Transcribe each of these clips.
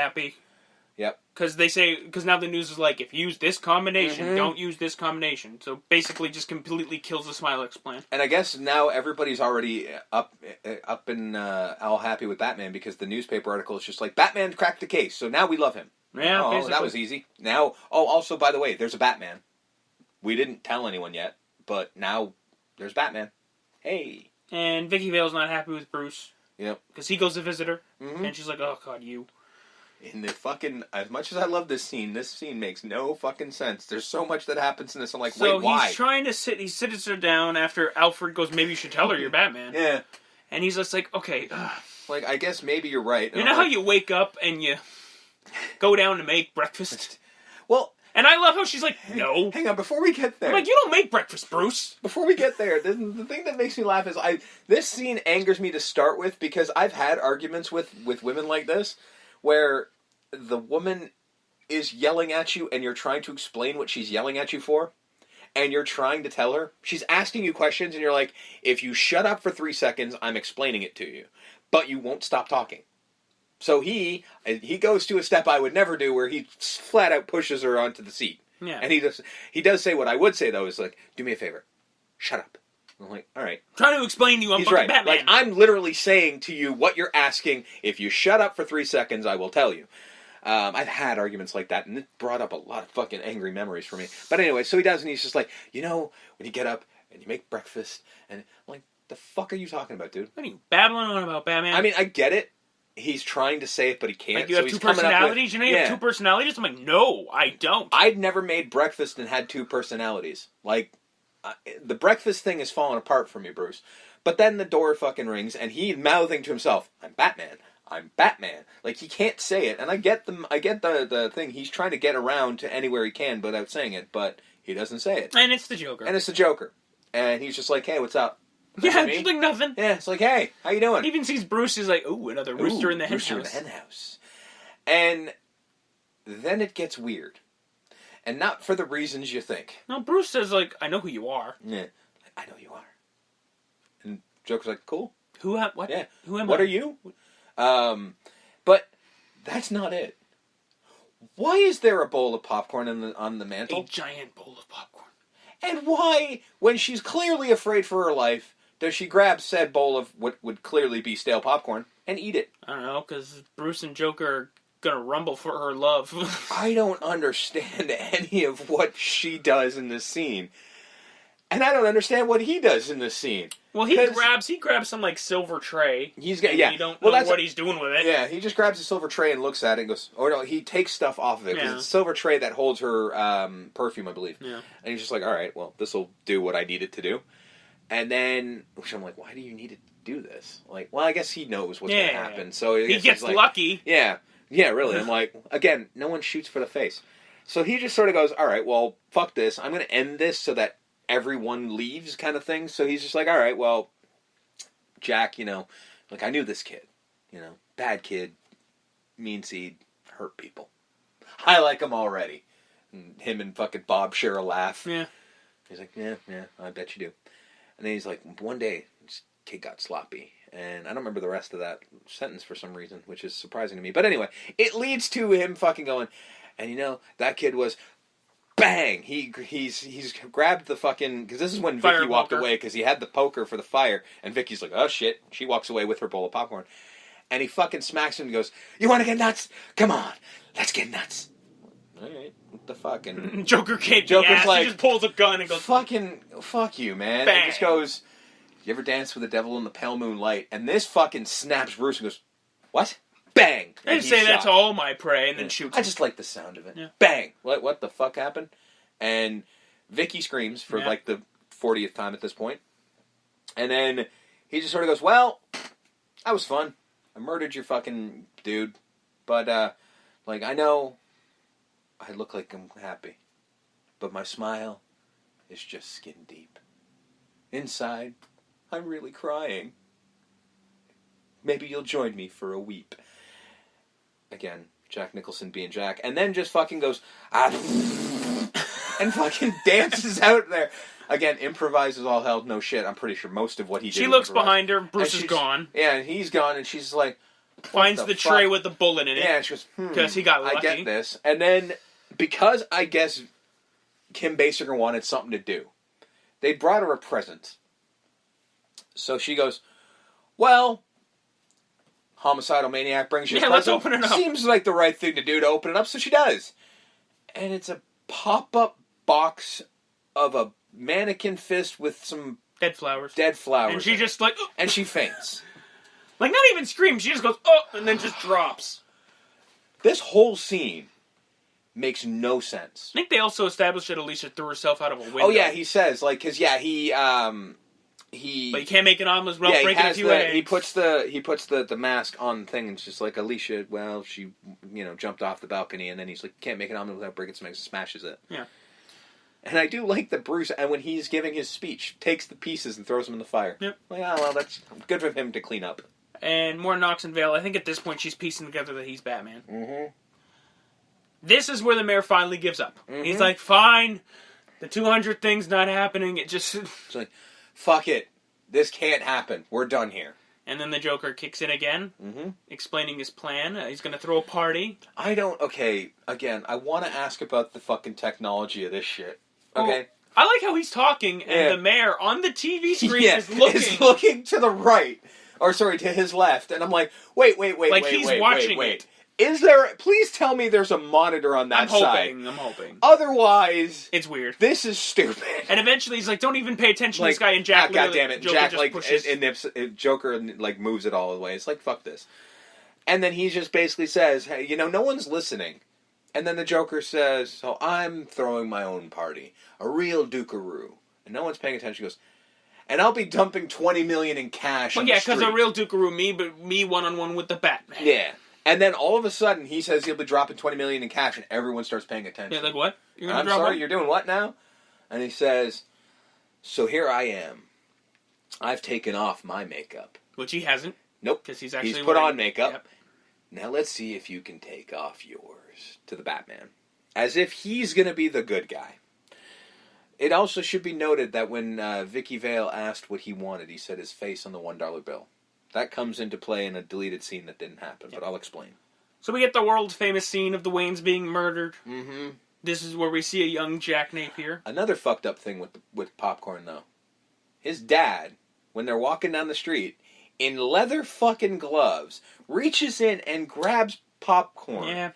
happy. Yep. Because now the news is like, if you use this combination, don't use this combination. So basically just completely kills the Smilex plan. And I guess now everybody's already up and all happy with Batman because the newspaper article is just like, Batman cracked the case, so now we love him. Yeah, oh, basically. That was easy. Now, also, by the way, there's a Batman. We didn't tell anyone yet, but now there's Batman. Hey. And Vicky Vale's not happy with Bruce. Yep. Because he goes to visit her, and she's like, oh, God, you. In the fucking... As much as I love this scene makes no fucking sense. There's so much that happens in this. I'm like, wait, why? So he's trying to he sits her down after Alfred goes, maybe you should tell her you're Batman. Yeah. And he's just like, okay. Like, I guess maybe you're right. You know how you wake up and you go down to make breakfast? Well... And I love how she's like, no. Hang on, before we get there... I'm like, you don't make breakfast, Bruce. Before we get there, the thing that makes me laugh is this scene angers me to start with because I've had arguments with women like this where the woman is yelling at you and you're trying to explain what she's yelling at you for and you're trying to tell her. She's asking you questions and you're like, if you shut up for 3 seconds, I'm explaining it to you. But you won't stop talking. So he goes to a step I would never do where he flat out pushes her onto the seat. Yeah. And he does say what I would say, though, is like, do me a favor. Shut up. I'm like, all right. I'm trying to explain to you I'm He's fucking right. Batman. Like, I'm literally saying to you what you're asking. If you shut up for 3 seconds, I will tell you. I've had arguments like that, and it brought up a lot of fucking angry memories for me. But anyway, so he does, and he's just like, when you get up and you make breakfast, and I'm like, the fuck are you talking about, dude? What are you babbling on about, Batman? I mean, I get it. He's trying to say it, but he can't. Like, you have two personalities? You have two personalities? I'm like, no, I don't. I'd never made breakfast and had two personalities. Like, the breakfast thing has fallen apart for me, Bruce. But then the door fucking rings, and he's mouthing to himself, I'm Batman. I'm Batman. Like, he can't say it. And I get the thing. He's trying to get around to anywhere he can without saying it, but he doesn't say it. And it's the Joker. And he's just like, hey, what's up? Yeah, it's like nothing. Yeah, it's like, hey, how you doing? He even sees Bruce, he's like, ooh, another rooster in the hen house. And then it gets weird. And not for the reasons you think. No, Bruce says, like, I know who you are. Yeah. I know you are. And Joker's like, cool. What? Yeah. Who am I? What are you? But that's not it. Why is there a bowl of popcorn on the mantle? A giant bowl of popcorn. And why, when she's clearly afraid for her life, does she grab said bowl of what would clearly be stale popcorn and eat it? I don't know, because Bruce and Joker are gonna rumble for her love. I don't understand any of what she does in this scene. And I don't understand what he does in this scene. Well, he grabs some, like, silver tray. You don't know what he's doing with it. Yeah, he just grabs a silver tray and looks at it and goes, or no, he takes stuff off of it. Because it's a silver tray that holds her perfume, I believe. Yeah. And he's just like, all right, well, this will do what I need it to do. And then, which I'm like, why do you need to do this? Like, well, I guess he knows what's going to happen. Yeah. So he gets like, lucky. Yeah, really. I'm like, again, no one shoots for the face. So he just sort of goes, all right, well, fuck this. I'm going to end this so that everyone leaves kind of thing. So he's just like, all right, well, Jack, like, I knew this kid. Bad kid, mean seed, hurt people. I like him already. And him and fucking Bob share a laugh. Yeah. He's like, yeah, I bet you do. And then he's like, one day, this kid got sloppy. And I don't remember the rest of that sentence for some reason, which is surprising to me. But anyway, it leads to him fucking going, and that kid was, bang! He's grabbed the fucking, because this is when Vicky walked away, because he had the poker for the fire, and Vicky's like, oh shit. She walks away with her bowl of popcorn. And he fucking smacks him and goes, you want to get nuts? Come on, let's get nuts. Alright, what the fuck? And Joker can't. Joker's like, he just pulls a gun and goes, fucking, fuck you, man. Bang. And just goes, you ever dance with the devil in the pale moonlight? And this fucking snaps Bruce and goes, what? Bang! I didn't say that's all my prey, and then shoots. I just like the sound of it. Yeah. Bang! What the fuck happened? And Vicky screams for like the 40th time at this point. And then he just sort of goes, well, that was fun. I murdered your fucking dude. But, I know I look like I'm happy. But my smile is just skin deep. Inside, I'm really crying. Maybe you'll join me for a weep. Again, Jack Nicholson being Jack. And then just fucking goes, and fucking dances out there. Again, improvises all hell, no shit. I'm pretty sure most of what he did. She looks behind her, Bruce is gone. Yeah, and he's gone, and she's like, finds the tray with the bullet in it. Yeah, and she goes, because he got lucky. I get this. And then, because I guess Kim Basinger wanted something to do, they brought her a present. So she goes, well, homicidal maniac brings you a present. Let's open it up. Seems like the right thing to do to open it up, so she does. And it's a pop-up box of a mannequin fist with some dead flowers. And she just like... And she faints. Like, not even screams. She just goes, oh, and then just drops. This whole scene makes no sense. I think they also established that Alicia threw herself out of a window. Oh, yeah, he says, like, because, yeah, he... But you can't make an omelet without breaking a few eggs. He puts the mask on the thing, and it's just like, Alicia, well, she, jumped off the balcony, and then he's like, can't make an omelet without breaking some eggs, smashes it. Yeah. And I do like that Bruce, and when he's giving his speech, takes the pieces and throws them in the fire. Yep. Like, oh, well, that's good for him to clean up. And more knocks and Vale. I think at this point she's piecing together that he's Batman. Mm-hmm. This is where the mayor finally gives up. Mm-hmm. He's like, fine, the 200 thing's not happening. It's like, fuck it. This can't happen. We're done here. And then the Joker kicks in again, mm-hmm. explaining his plan. He's going to throw a party. Okay, again, I want to ask about the fucking technology of this shit. Okay? Well, I like how he's talking, and the mayor on the TV screen is looking to the right. Or, sorry, to his left. And I'm like, wait. Is there... Please tell me there's a monitor on that side. I'm hoping. Otherwise... It's weird. This is stupid. And eventually he's like, don't even pay attention to this guy. And Jack God damn it. Joker Jack, just pushes. and Joker, moves it all the way. It's like, fuck this. And then he just basically says, hey, no one's listening. And then the Joker says, so I'm throwing my own party. A real Dukaroo. And no one's paying attention. He goes... And I'll be dumping $20 million in cash. Well, yeah, because a real Dukaroo, me one-on-one with the Batman. Yeah, and then all of a sudden he says he'll be dropping $20 million in cash, and everyone starts paying attention. Yeah, like what? You're I'm sorry, you're doing what now? And he says, "So here I am. I've taken off my makeup, which he hasn't. Nope, because he's actually put on makeup. Yep. Now let's see if you can take off yours." To the Batman, as if he's going to be the good guy. It also should be noted that when Vicky Vale asked what he wanted, he said his face on the $1 bill. That comes into play in a deleted scene that didn't happen, but I'll explain. So we get the world-famous scene of the Waynes being murdered. Mm-hmm. This is where we see a young Jack Napier. Another fucked up thing with Popcorn, though. His dad, when they're walking down the street, in leather fucking gloves, reaches in and grabs Popcorn. Yeah.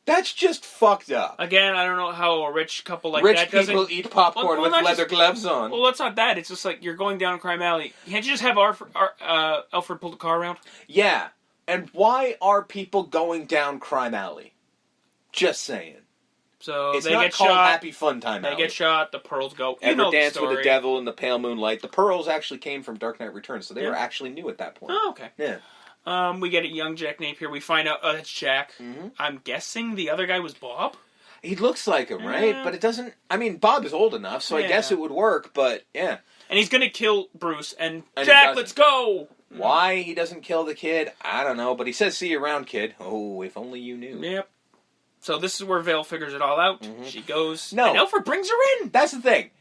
That's just fucked up. Again, I don't know how a rich couple like that doesn't... Rich people eat popcorn with leather gloves on. Well, that's not that. It's just like, you're going down Crime Alley. Can't you just have Alfred pull the car around? Yeah. And why are people going down Crime Alley? Just saying. So it's they not get called shot. Happy Fun Time Alley. They get shot. The pearls go. Ever Dance with the Devil in the Pale Moonlight. The pearls actually came from Dark Knight Returns, so they were actually new at that point. Oh, okay. Yeah. We get a young Jack Napier. We find out, oh, that's Jack. Mm-hmm. I'm guessing the other guy was Bob? He looks like him, right? But it doesn't... I mean, Bob is old enough, so I guess it would work, but yeah. And he's going to kill Bruce, and Jack, let's go! Why he doesn't kill the kid, I don't know, but he says, see you around, kid. Oh, if only you knew. Yep. So this is where Vale figures it all out. Mm-hmm. She goes... No. And Alfred brings her in! That's the thing.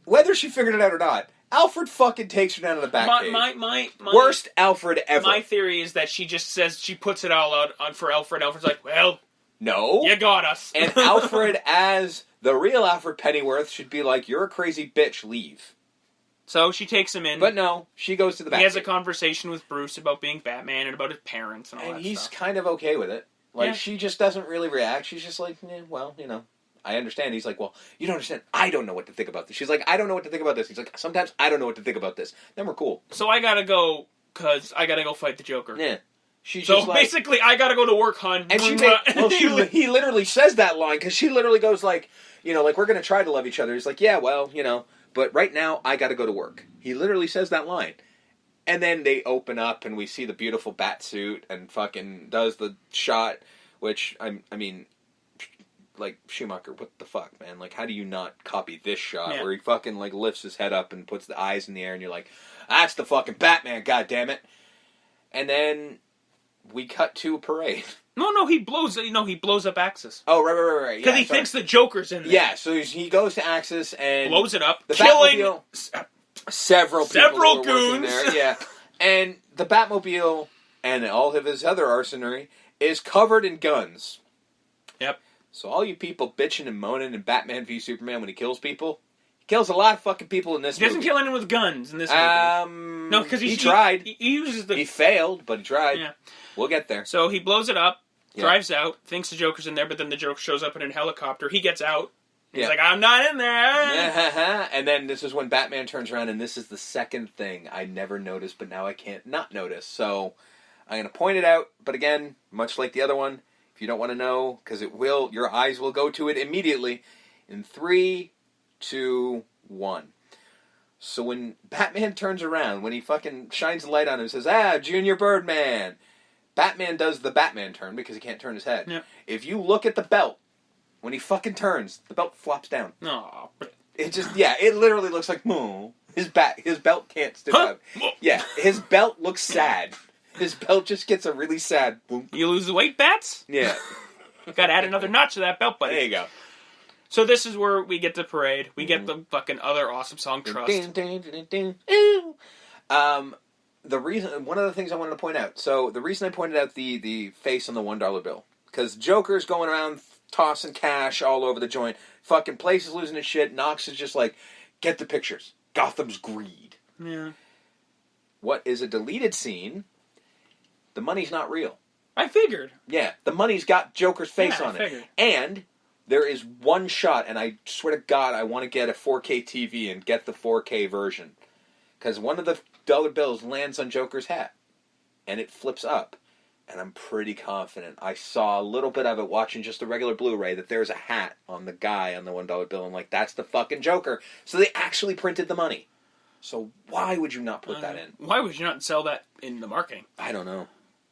Whether she figured it out or not, Alfred fucking takes her down to the back cave. My worst Alfred ever. My theory is that she just says, she puts it all out on for Alfred. Alfred's like, well... No. You got us. And Alfred, as the real Alfred Pennyworth, should be like, you're a crazy bitch, leave. So she takes him in. But no, she goes to the back. He has a conversation with Bruce about being Batman and about his parents and all that stuff. And he's kind of okay with it. Like, she just doesn't really react. She's just like, well, I understand. He's like, well, you don't understand. I don't know what to think about this. She's like, I don't know what to think about this. He's like, sometimes I don't know what to think about this. Then we're cool. So I gotta go, because I gotta go fight the Joker. Yeah. She's so just like, basically, I gotta go to work, hon. And he literally says that line, because she literally goes like, like, we're going to try to love each other. He's like, yeah, well, but right now, I got to go to work. He literally says that line. And then they open up, and we see the beautiful bat suit, and fucking does the shot, which, I mean, like, Schumacher, what the fuck, man? Like, how do you not copy this shot, where he fucking, like, lifts his head up and puts the eyes in the air, and you're like, that's the fucking Batman, goddammit. And then we cut to a parade. No, he blows up Axis. Oh, right. Because he thinks the Joker's in there. Yeah, so he goes to Axis and... blows it up, killing several goons. There, yeah. And the Batmobile and all of his other arsenal is covered in guns. Yep. So all you people bitching and moaning in Batman v Superman when he kills people, he kills a lot of fucking people in this movie. He doesn't kill anyone with guns in this movie. No, because he tried. He uses the... He failed, but he tried. Yeah. We'll get there. So he blows it up, drives out, thinks the Joker's in there, but then the Joker shows up in a helicopter. He gets out. He's like, I'm not in there. And then this is when Batman turns around, and this is the second thing I never noticed, but now I can't not notice. So I'm going to point it out, but again, much like the other one, if you don't want to know, because it will, your eyes will go to it immediately. In 3, 2, 1. So when Batman turns around, when he fucking shines the light on him and says, Junior Birdman, Batman does the Batman turn because he can't turn his head. Yep. If you look at the belt, when he fucking turns, the belt flops down. No. It just, it literally looks like, his belt can't stick up. Yeah, his belt looks sad. His belt just gets a really sad boom. You lose the weight, Bats? Yeah. Gotta add another notch to that belt, buddy. There you go. So this is where we get the parade. We get the fucking other awesome song, Trust. The reason, one of the things I wanted to point out, so the reason I pointed out the face on the $1 bill, because Joker's going around tossing cash all over the joint, fucking place is losing its shit, Knox is just like, get the pictures. Gotham's greed. Yeah. What is a deleted scene? The money's not real. I figured. Yeah, the money's got Joker's face on it. And there is one shot, and I swear to God, I want to get a 4K TV and get the 4K version. Because one of the dollar bills lands on Joker's hat, and it flips up. And I'm pretty confident. I saw a little bit of it watching just a regular Blu-ray that there's a hat on the guy on the $1 bill. I'm like, that's the fucking Joker. So they actually printed the money. So why would you not put that in? Why would you not sell that in the marketing? I don't know.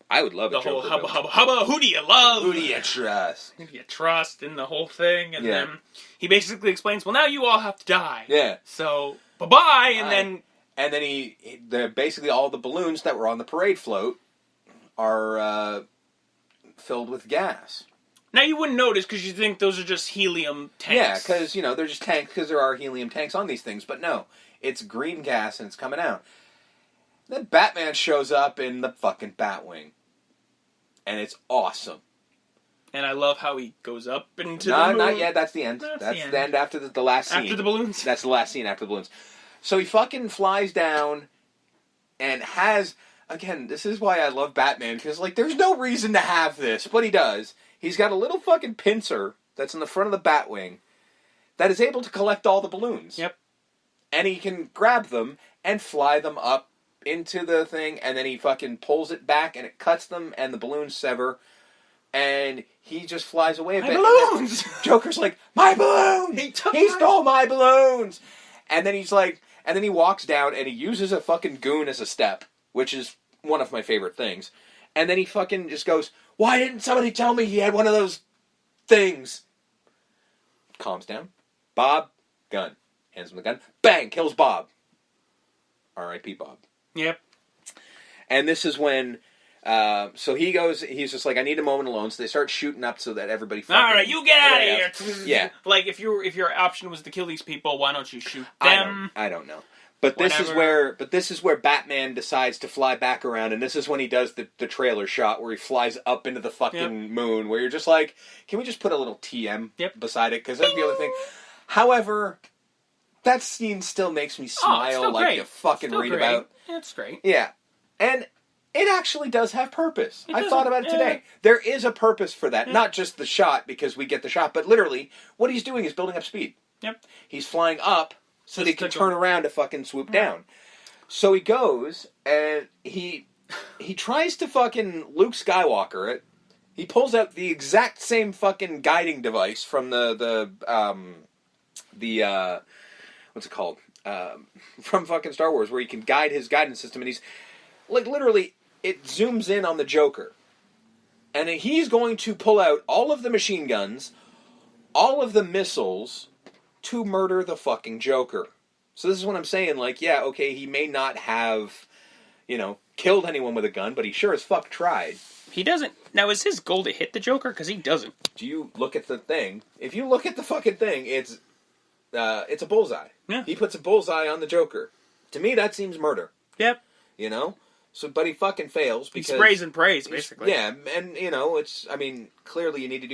I would love it. The whole hubba, who do you love? Who do you trust? Who do you trust in the whole thing? And then he basically explains, well, now you all have to die. Yeah. So, bye-bye, and then... And then basically all the balloons that were on the parade float are filled with gas. Now you wouldn't notice because you think those are just helium tanks. Yeah, because, they're just tanks because there are helium tanks on these things. But no, it's green gas and it's coming out. Then Batman shows up in the fucking Batwing. And it's awesome. And I love how he goes up into the moon. Not yet, that's the end. That's the end after the last scene. After the balloons? That's the last scene after the balloons. So he fucking flies down and has... Again, this is why I love Batman, because, there's no reason to have this, but he does. He's got a little fucking pincer that's in the front of the Batwing that is able to collect all the balloons. Yep. And he can grab them and fly them up into the thing, and then he fucking pulls it back, and it cuts them, and the balloons sever, and he just flies away a bit. My balloons! Joker's like, my balloons! He stole my balloons! And then he's like, and then he walks down, and he uses a fucking goon as a step, which is one of my favorite things. And then he fucking just goes, why didn't somebody tell me he had one of those things? Calms down. Bob, gun. Hands him the gun. Bang! Kills Bob. R.I.P. Bob. Yep. And this is when... so he goes, he's just like, I need a moment alone. So they start shooting up so that everybody fucking... Alright, you get out of here! Yeah. Like, if your option was to kill these people, why don't you shoot them? I don't know. But this is where Batman decides to fly back around, and this is when he does the trailer shot where he flies up into the fucking moon, where you're just like, can we just put a little TM beside it? Because that's the other thing. However, that scene still makes me smile like you fucking read about. Yeah, it's great. Yeah. And it actually does have purpose. I thought about it today. There is a purpose for that. Not just the shot, because we get the shot, but literally, what he's doing is building up speed. Yep. He's flying up so that he can turn around to fucking swoop down. So he goes, and he tries to fucking Luke Skywalker it. He pulls out the exact same fucking guiding device from the what's it called? From fucking Star Wars, where he can guide his guidance system, and he's, like, literally, it zooms in on the Joker. And he's going to pull out all of the machine guns, all of the missiles, to murder the fucking Joker. So this is what I'm saying, like, yeah, okay, he may not have, killed anyone with a gun, but he sure as fuck tried. He doesn't. Now, is his goal to hit the Joker? Because he doesn't. Do you look at the thing? If you look at the fucking thing, it's a bullseye. Yeah. He puts a bullseye on the Joker. To me, that seems murder. Yep. So, but he fucking fails because he sprays and prays, basically. Yeah, and it's. I mean, clearly you need to do